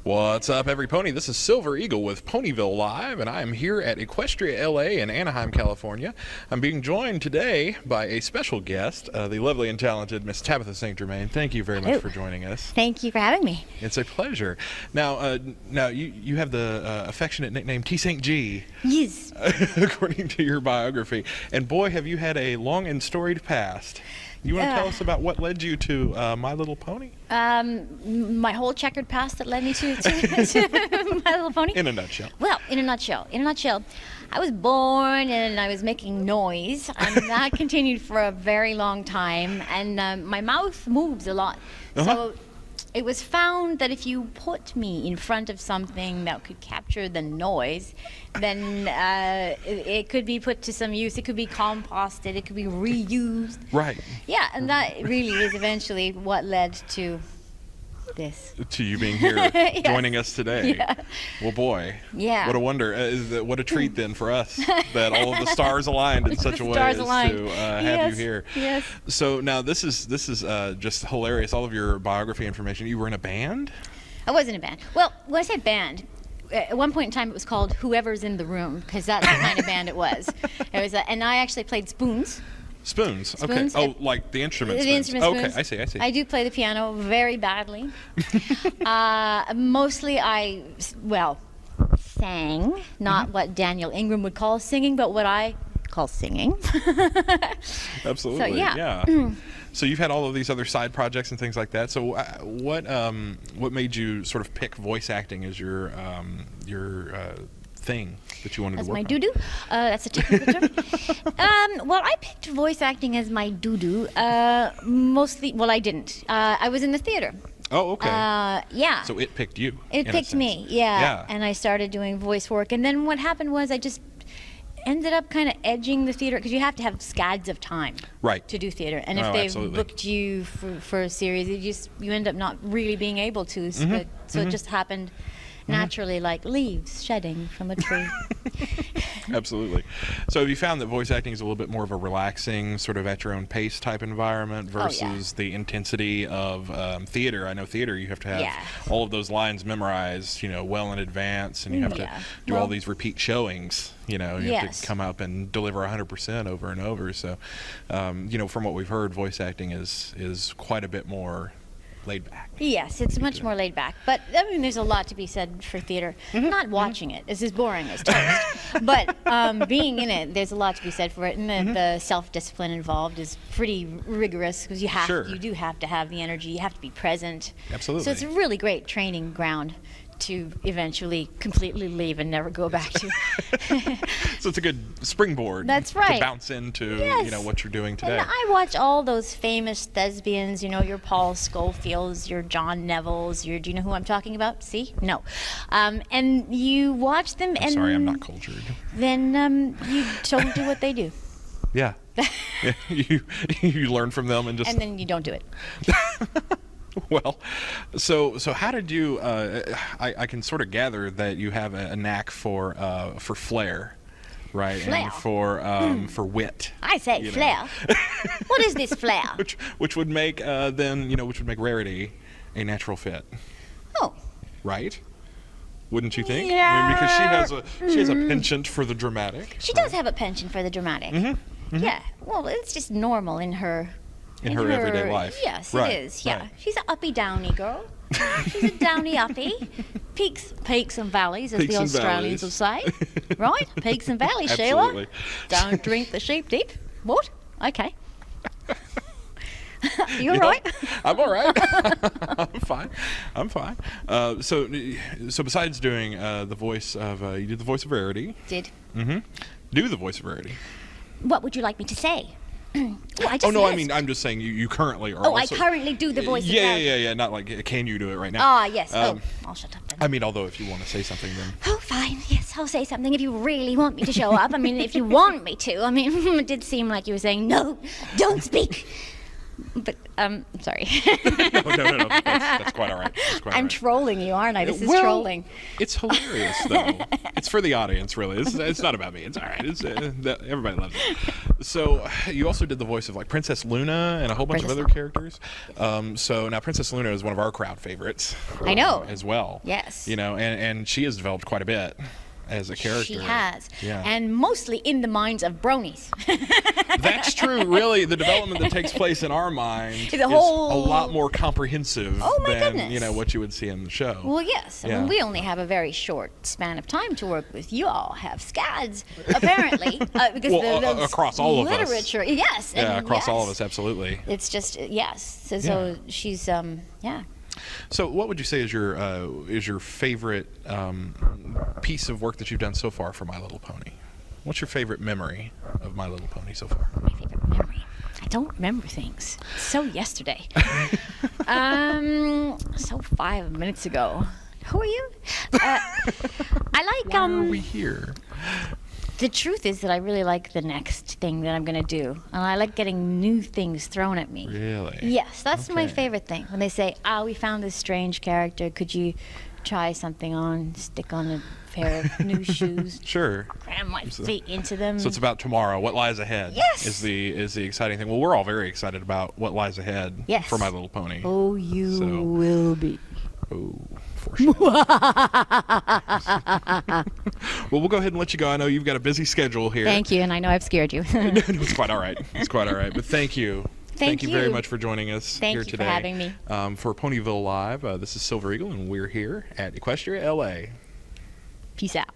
What's up, every pony? This is Silver Eagle with Ponyville Live, and I am here at Equestria, LA in Anaheim, California. I'm being joined today by a special guest, the lovely and talented Miss Tabitha St. Germain. Thank you very much for joining us. Thank you for having me. It's a pleasure. Now, you have the affectionate nickname T. St. G. Yes. According to your biography. And boy, have you had a long and storied past. You want to tell us about what led you to My Little Pony? My whole checkered past that led me to My Little Pony? In a nutshell. Well, in a nutshell, I was born and I was making noise, and that continued for a very long time, and my mouth moves a lot. So it was found that if you put me in front of something that could capture the noise, then it could be put to some use. It could be composted. It could be reused. Right. Yeah, and that really is eventually what led to this. To you being here, joining us today. Yeah. Well, boy. Yeah. What a wonder. What a treat then for us that all of the stars aligned in such a way as to have you here. Yes. So now this is just hilarious. All of your biography information. You were in a band? I was in a band. Well, when I say band, at one point in time it was called Whoever's in the Room, because that's the kind of band it was. It was, and I actually played spoons. Spoons. Okay. Oh, like the instrument spoons. The instrument spoons. Okay, I see. I do play the piano very badly. Mostly I, sang, not what Daniel Ingram would call singing, but what I call singing. Absolutely. So, yeah. So you've had all of these other side projects and things like that. So what made you sort of pick voice acting as your thing that you wanted to work on? As my doo-doo? That's a technical term. Well, I picked voice acting as my doo-doo. Mostly, well, I didn't. I was in the theater. Oh, okay. Yeah. So it picked you. It picked me, yeah. And I started doing voice work. And then what happened was I just ended up kind of edging the theater, because you have to have scads of time to do theater. And if they've booked you for a series, you end up not really being able to. So it just happened naturally, like leaves shedding from a tree. Absolutely. So have you found that voice acting is a little bit more of a relaxing, sort of at your own pace type environment versus the intensity of theater? I know theater, you have to have all of those lines memorized, well in advance, and you have to do all these repeat showings. You have to come up and deliver 100% over and over. So, from what we've heard, voice acting is quite a bit more laid back. Yes, it's much more laid back. But, I mean, there's a lot to be said for theater. Not watching it. It's as boring as toast. But being in it, there's a lot to be said for it. And the self-discipline involved is pretty rigorous, because you do have to have the energy. You have to be present. Absolutely. So it's a really great training ground to eventually completely leave and never go back to. So it's a good springboard. That's right. To bounce into, what you're doing today. And I watch all those famous thespians, your Paul Schofields, your John Nevilles, do you know who I'm talking about? See? No. And you watch them I'm sorry, I'm not cultured. Then you don't do what they do. Yeah. You learn from them and then you don't do it. Well, so how did you? I can sort of gather that you have a knack for flair, right? Flair. And for wit. I say flair. What is this flair? Which would make which would make Rarity a natural fit. Oh. Right. Wouldn't you think? Yeah. I mean, because she has a penchant for the dramatic. She does have a penchant for the dramatic. Yeah. Well, it's just normal in her. In her everyday life. Yes, it is. Yeah, she's an uppy downy girl. She's a downy uppy. Peaks and valleys, as the Australians will say. Right? Peaks and valleys, Absolutely. Sheila. Don't drink the sheep dip. What? Okay. You all right? I'm all right. I'm fine. So besides doing the voice of, you did the voice of Rarity. Did. Do the voice of Rarity. What would you like me to say? I mean, I'm just saying you currently are. I currently do the voice of Rarity. Yeah. Not like, can you do it right now? Yes. I'll shut up then. I mean, although if you want to say something, then. Oh, fine. Yes, I'll say something if you really want me to show up. I mean, if you want me to. I mean, it did seem like you were saying, no, don't speak. But sorry. No. That's quite all right. I'm trolling you, aren't I? This is trolling. It's hilarious, though. It's for the audience, really. It's not about me. It's all right. Everybody loves it. So you also did the voice of like Princess Luna and a whole bunch of other characters. So now Princess Luna is one of our crowd favorites. I know. As well. Yes. You know, and she has developed quite a bit as a character. She has. Yeah. And mostly in the minds of Bronies. That's true. Really, the development that takes place in our mind is a lot more comprehensive than what you would see in the show. Well, yes. I mean, we only have a very short span of time to work with. You all have scads, apparently, because across all of us. Literature, yes. Yeah, across all of us, absolutely. It's just So she's So, what would you say is your favorite piece of work that you've done so far for My Little Pony? What's your favorite memory of My Little Pony so far? My favorite memory? I don't remember things. So yesterday. So 5 minutes ago. Who are you? I like. Why are we here? The truth is that I really like the next thing that I'm going to do. And I like getting new things thrown at me. Really? Yes, that's my favorite thing. When they say, we found this strange character. Could you try something on, stick on a pair of new shoes? Sure. Cram my feet into them. So it's about tomorrow. What lies ahead? Yes. Is the exciting thing. Well, we're all very excited about what lies ahead for My Little Pony. Oh, you will be. Oh, for sure. Well, we'll go ahead and let you go. I know you've got a busy schedule here. Thank you, and I know I've scared you. No, it's quite all right. It's quite all right. But thank you. Thank you very much for joining us here today. Thank you for having me. For Ponyville Live, this is Silver Eagle, and we're here at Equestria, LA. Peace out.